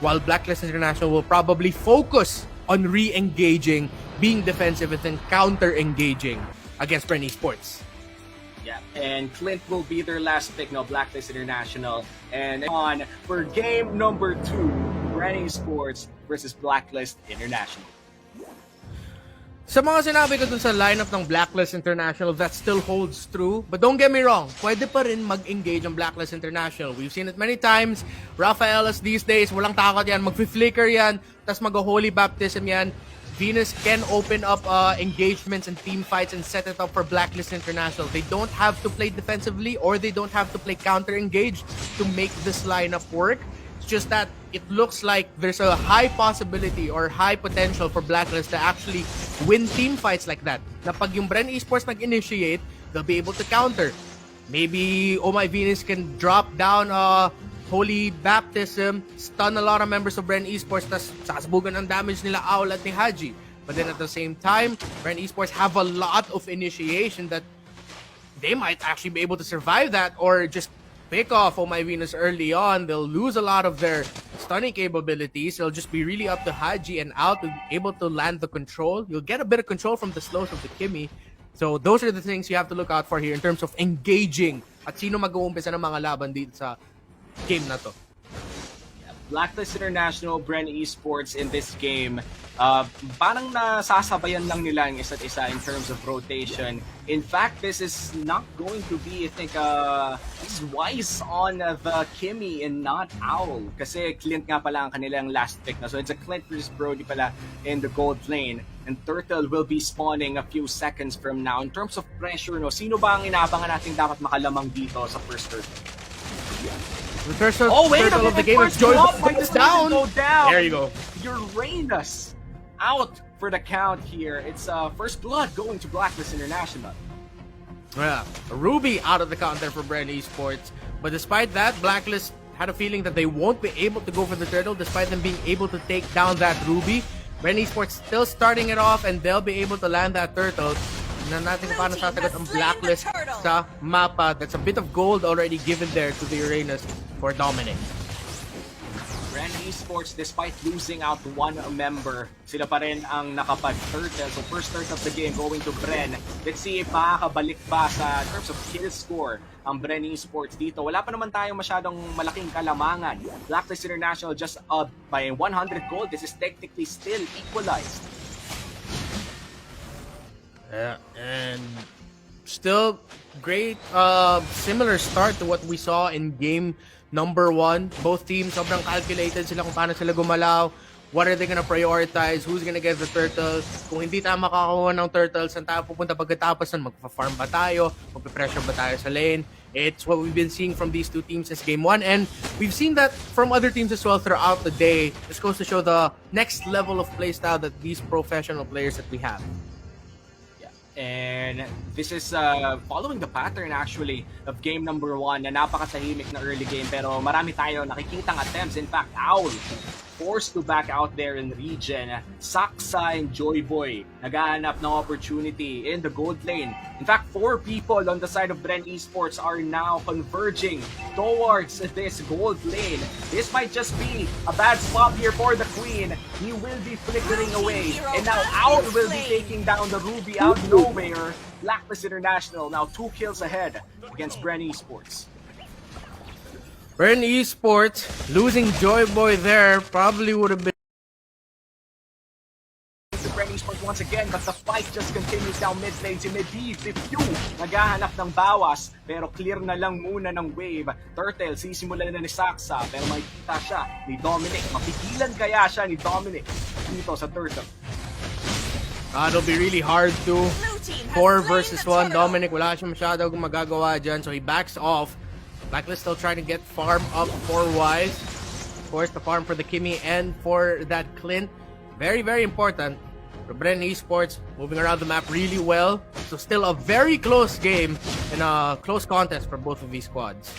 while Blacklist International will probably focus on re-engaging, being defensive, and then counter-engaging against Bren Esports. Yeah, and Clint will be their last pick, no, Blacklist International. And on for game number 2, Bren Esports versus Blacklist International. Sa mga sinabi ko dun sa lineup ng Blacklist International, that still holds true. But don't get me wrong, pwede pa rin mag-engage ang Blacklist International. We've seen it many times. Rafaelas these days, walang takot yan. Mag-flicker yan, tas mag-holy baptism yan. Venus can open up engagements and team fights and set it up for Blacklist International. They don't have to play defensively or they don't have to play counter-engage to make this lineup work. It's just that it looks like there's a high possibility or high potential for Blacklist to actually win team fights like that. Na pag yung Bren Esports nag-initiate, they'll be able to counter. Maybe Oh My Venus can drop down Holy Baptism, stun a lot of members of Bren Esports, tas sasabugan ang damage nila Owl at ni Haji. But then at the same time, Bren Esports have a lot of initiation that they might actually be able to survive that or just pick off Oh My Venus early on. They'll lose a lot of their stunning capabilities. It'll just be really up to Haji and Out to be able to land the control. You'll get a bit of control from the slows of the Kimmy. So those are the things you have to look out for here in terms of engaging at sino mag-uumpisa ng mga laban dito sa game na to. Blacklist International, Bren Esports in this game, parang nasasabayan lang nila ang isa't isa in terms of rotation. In fact, this is not going to be, I think, this is wise on the Kimmy and not Owl. Kasi Clint nga pala ang kanilang last pick na. So it's a Clint versus Brody pala in the gold lane. And Turtle will be spawning a few seconds from now. In terms of pressure, no, sino ba ang inaabangan natin dapat makalamang dito sa first Turtle? The first turtle of the game is Joy Boy down. There you go. Uranus out for the count here. It's first blood going to Blacklist International. Yeah, Ruby out of the count there for Bren Esports. But despite that, Blacklist had a feeling that they won't be able to go for the turtle despite them being able to take down that Ruby. Bren Esports still starting it off and they'll be able to land that turtle. Tignan natin kung paano sasagot ang Blacklist sa mapa. That's a bit of gold already given there to the Uranus for Dominic. Bren Esports, despite losing out one member, sila pa rin ang nakapag-turtle. So first turtle of the game going to Bren. Let's see if makakabalik pa sa terms of kill score ang Bren Esports dito. Wala pa naman tayong masyadong malaking kalamangan. Blacklist International just up by 100 gold. This is technically still equalized. Yeah, and still great similar start to what we saw in game number 1. Both teams sobrang calculated sila kung paano sila gumalaw. What are they gonna prioritize? Who's gonna get the turtle? Kung hindi tayo makakuha ng turtles, saan tayo pupunta pagkatapos nun? Magpa-farm ba tayo? Magpa-pressure ba tayo sa lane? It's what we've been seeing from these two teams since game 1. And we've seen that from other teams as well throughout the day. This goes to show the next level of playstyle that these professional players that we have. And this is following the pattern actually of game number 1 na napakatahimik na early game pero marami tayo nakikitang attempts. In fact, Owl forced to back out there in the region. Saksa and Joyboy naghahanap ng opportunity in the gold lane. In fact, 4 people on the side of Bren Esports are now converging towards this gold lane. This might just be a bad spot here for the Queen. He will be flickering away. And now Owl will be taking down the Ruby out of nowhere. Blacklist International now 2 kills ahead against Bren Esports. Bren Esports losing Joyboy there probably would have been Bren Esports once again, but the fight just continues down mid lane. Si Medivh, si Pew, naghahanap ng bawas, pero clear na lang muna ng wave. Turtle, sisimulan na ni Saksa, pero makikita siya ni Dominic. Mapigilan kaya siya ni Dominic dito sa Turtle. it'll be really hard to 4 versus 1. Dominic, wala siya masyado magagawa dyan, so he backs off. Blacklist still trying to get farm up for Wise. Of course, the farm for the Kimmy and for that Clint. Very, very important. For Bren Esports, moving around the map really well. So still a very close game and a close contest for both of these squads.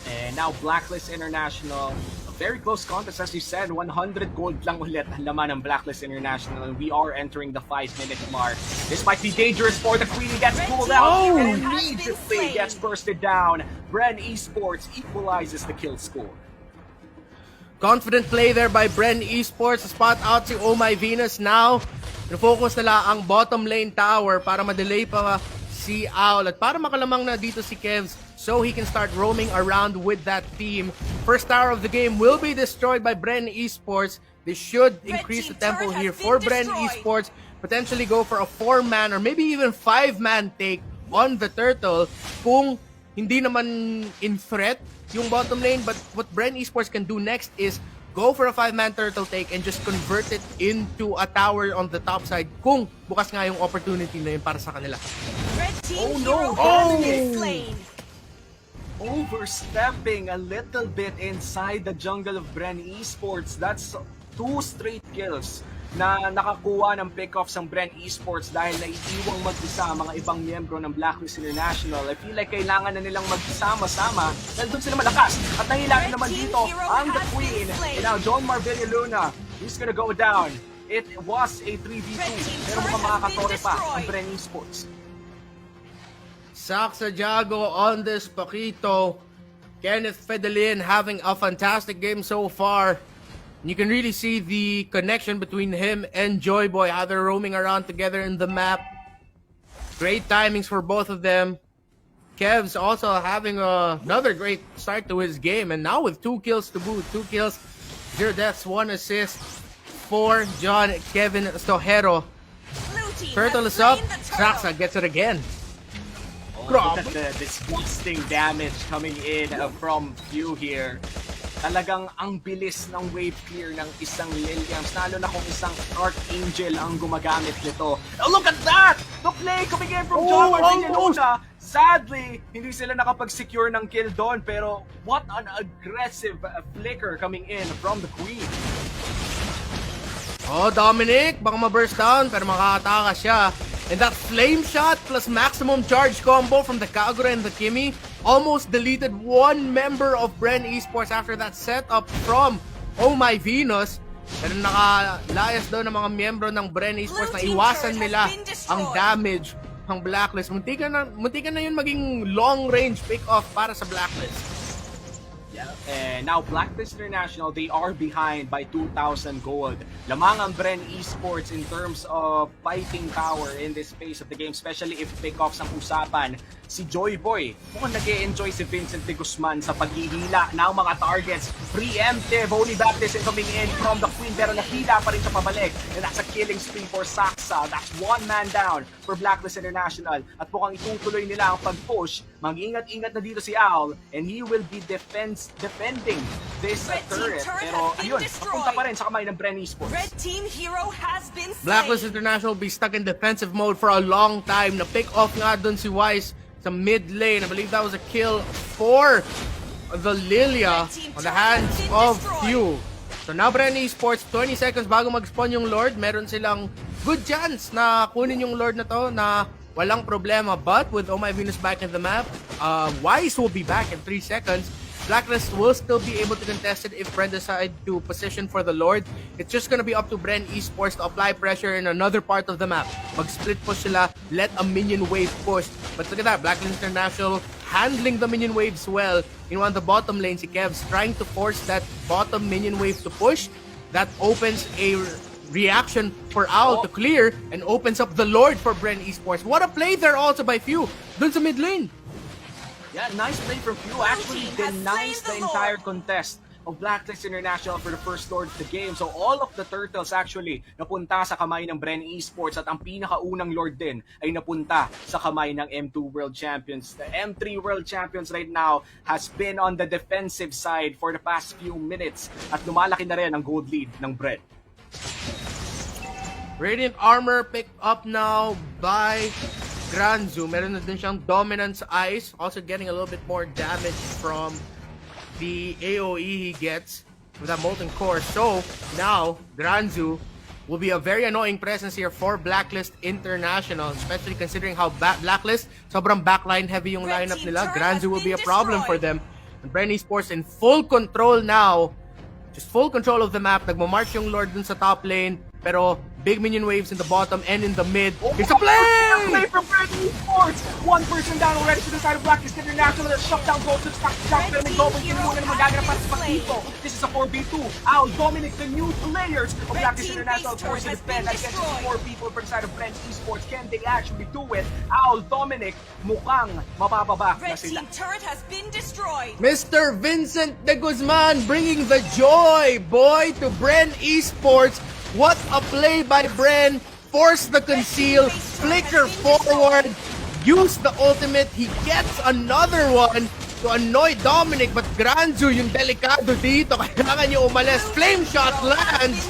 And now Blacklist International, a very close contest as you said, 100 gold lang ulit ang laman ng Blacklist International, and we are entering the 5-minute mark. This might be dangerous for the Queen. He gets pulled out and immediately gets bursted down. Bren Esports equalizes the kill score. Confident play there by Bren Esports. Spot out si Oh My Venus now. Focus nila ang bottom lane tower para ma-delay pa si Owl at para makalamang na dito si Kevs so he can start roaming around with that team. First tower of the game will be destroyed by Bren Esports. This should increase the tempo here for Bren Esports. Potentially go for a 4-man or maybe even 5-man take on the turtle kung hindi naman in threat yung bottom lane. But what Bren Esports can do next is go for a 5-man turtle take and just convert it into a tower on the top side kung bukas nga yung opportunity na yun para sa kanila. Oh no! Overstepping a little bit inside the jungle of Bren Esports. That's 2 straight kills na nakakuha ng pick-offs ang Bren Esports dahil naiiwang mag-isa ang mga ibang miyembro ng Blacklist International. I feel like kailangan na nilang magsama-sama dahil doon sila malakas. At nahilapin naman dito ang The Queen. And now, John Marvilla Luna, he's gonna go down. It was a 3v2, pero mukhang makakatore pa ang Bren Esports. Saxa Jago on this Paquito. Kenneth Fedelin having a fantastic game so far. You can really see the connection between him and Joyboy, how they're roaming around together in the map. Great timings for both of them. Kev's also having another great start to his game, and now with 2 kills to boot. 2 kills, 0 deaths, 1 assist for John Kevin Stojero. Turtle is up, Saxa gets it again. Look at the disgusting damage coming in from Few here. Talagang ang bilis ng wave clear ng isang Liliams, lalo na kung isang Archangel ang gumagamit nito. Oh, look at that! The play coming in from John Marvilla Luna. Sadly, hindi sila nakapag-secure ng kill doon, pero what an aggressive flicker coming in from the Queen. Oh, Dominic, baka ma-burst down, pero makakataka siya. And that flame shot plus maximum charge combo from the Kagura and the Kimi almost deleted 1 member of Bren Esports after that setup from Oh My Venus. Pero nakalayas daw ng mga miyembro ng Bren Esports na iwasan nila ang damage ng Blacklist. Muntikan na yun maging long-range pick-off para sa Blacklist. And now Blacklist International, they are behind by 2,000 gold. Lamang ang Bren Esports in terms of fighting power in this phase of the game, especially if pick-offs ang usapan. Si Joyboy, mukhang nag-e-enjoy si Vincent de Guzman sa paghihila ng mga targets. Preemptive, only baptism coming in from the Queen, pero nakita pa rin siya pabalik. And that's a killing spree for Saxa. That's 1 man down for Blacklist International. At mukhang itutuloy nila ang pag-push. Mag-ingat-ingat na dito si Owl, and he will be defending this turret. Pero ayun, papunta pa rin sa kamay ng Bren Esports. Blacklist International will be stuck in defensive mode for a long time. Na-pick off nga dun si Wise sa mid lane. I believe that was a kill for the Lilia on the hands of Few. So now Bren Esports, 20 seconds bago mag-spawn yung Lord. Meron silang good chance na kunin yung Lord na to na walang problema. But with Oh My Venus back in the map, Wise will be back in 3 seconds. Blacklist will still be able to contest it if Bren decide to position for the Lord. It's just gonna be up to Bren Esports to apply pressure in another part of the map. Mag-split push sila, let a minion wave push. But look at that, Blacklist International handling the minion waves well. In one of the bottom lanes, si Kev's trying to force that bottom minion wave to push. That opens a reaction for Owl to clear and opens up the Lord for Bren Esports. What a play there also by Few dun sa mid lane. Yeah, nice play from Few. Actually denies the entire contest of Blacklist International for the first Lord of the game. So all of the turtles actually napunta sa kamay ng Bren Esports at ang pinakaunang Lord din ay napunta sa kamay ng M2 World Champions. The M3 World Champions right now has been on the defensive side for the past few minutes at lumalaki na rin ang gold lead ng Bren. Radiant Armor picked up now by Granzu. Meron na din siyang Dominance Ice. Also getting a little bit more damage from the AoE he gets with that Molten Core. So, now, Granzu will be a very annoying presence here for Blacklist International, especially considering how Blacklist, sobrang backline heavy yung lineup nila. Granzu will be a problem for them. And Bren Esports in full control now. Just full control of the map. Nagmamarch yung Lord dun sa top lane. Pero Big minion waves in the bottom and in the mid. Oh, It's a play! Play from Bren Esports! One person down already to the side of Blacklist International. The shutdown goes to the stock shop. Pero may double kill muna na magaganap para sa Pakito. This is a 4v2. Owl Dominic, the new players of Blacklist International forced to defend against 4 people from the side of Bren Esports. Can they actually do it? Owl Dominic, mukhang mapapaba na Red sila. team turret has been destroyed. Mr. Vincent de Guzman bringing the joy, boy, to Bren Esports. What a play by Bren. Force the conceal, flicker forward, use the ultimate. He gets another one to annoy Dominic, but Granzu yung delikado dito. Kailangan niya umalis. Flame shot lands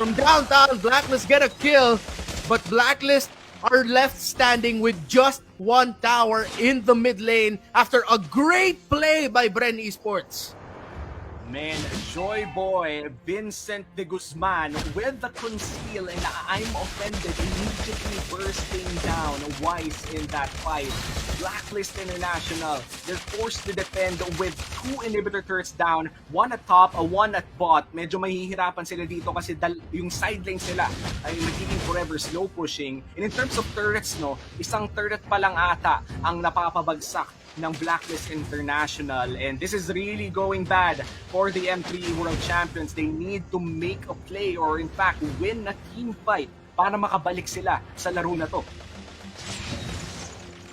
from downtown. Blacklist get a kill, but Blacklist are left standing with just one tower in the mid lane after a great play by Bren Esports. Man, Joy Boy, Vincent de Guzman with the conceal, and I'm offended, immediately bursting down Wise in that fight. Blacklist International, they're forced to defend with 2 inhibitor turrets down, 1 at top, 1 at bot. Medyo mahihirapan sila dito kasi yung side lane sila ay magiging forever slow pushing. And in terms of turrets, no, isang turret pa lang ata ang napapabagsak ng Blacklist International, and this is really going bad for the M3 World Champions. They need to make a play or in fact win a team fight para makabalik sila sa laro na to.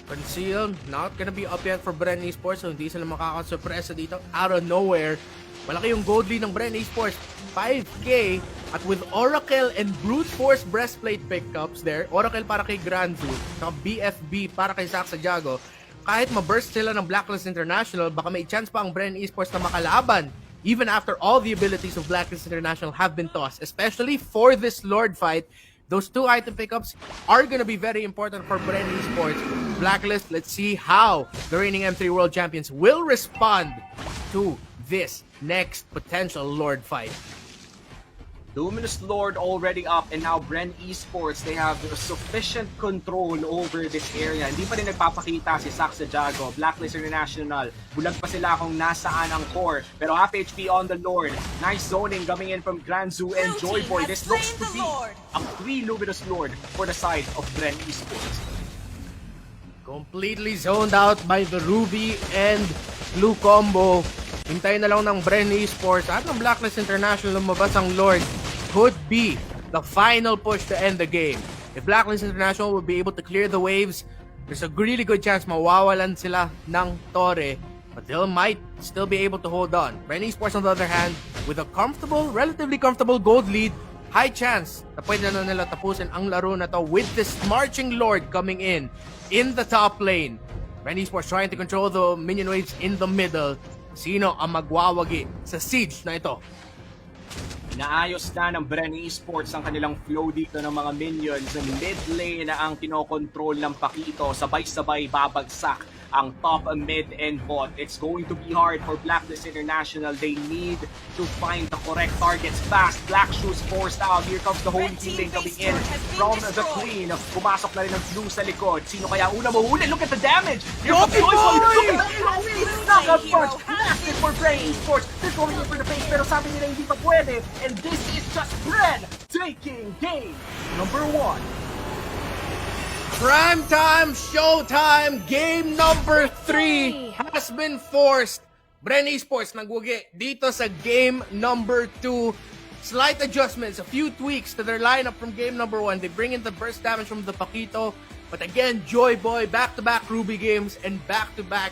Conceal, not gonna be up yet for Bren Esports, so hindi sila makakasurpresa dito. Out of nowhere, malaki yung gold lead ng Bren Esports, 5k, at with Oracle and Brute Force breastplate pickups there, Oracle para kay Granzu, saka BFB para kay Saxa Jago. Kahit ma-burst sila ng Blacklist International, baka may chance pa ang Bren Esports na makalaban even after all the abilities of Blacklist International have been tossed, especially for this Lord fight. Those 2 item pickups are gonna be very important for Bren Esports. Blacklist, let's see how the reigning M3 World Champions will respond to this next potential Lord fight. Luminous Lord already up, and now Bren Esports, they have sufficient control over this area. Hindi pa rin nagpapakita si Saxa Jago. Blacklist International, bulag pa sila kung nasaan ang core. Pero half HP on the Lord. Nice zoning coming in from Granzu and Joy Boy. This looks to be a 3 Luminous Lord for the side of Bren Esports. Completely zoned out by the Ruby and Blue combo. Hintayin na lang ng Bren Esports at ng Blacklist International lumabas ang Lord. Could be the final push to end the game. If Blacklist International will be able to clear the waves, there's a really good chance mawawalan sila ng Torre, but they might still be able to hold on. Bren Esports on the other hand, with a relatively comfortable gold lead, high chance na pwede na nila tapusin ang laro na to with this marching Lord coming in the top lane. Bren Esports trying to control the minion waves in the middle. Sino ang magwawagi sa siege na ito? Naayos na ng Bren Esports ang kanilang flow dito ng mga minions. Mid lane na ang kinokontrol ng Pakito. Sabay-sabay babagsak ang top, mid, and bot. It's going to be hard for Blacklist International. They need to find the correct targets fast. Black Shoes forced out. Here comes the Holy Healing coming in from the Queen. Pumasok na rin ang Blue sa likod. Sino kaya una mahuli? Look at the damage! Here comes Joyful! Look at the knockout punch! Massive for Bren Esports. They're going in for the face, pero sabi nila hindi pa pwede. And this is just Bren taking game number 1. Prime time, showtime, game number 3 has been forced. Bren Esports nagwagi dito sa game number 2. Slight adjustments, a few tweaks to their lineup from game number 1. They bring in the burst damage from the Pakito. But again, Joy Boy, back-to-back Ruby games and back-to-back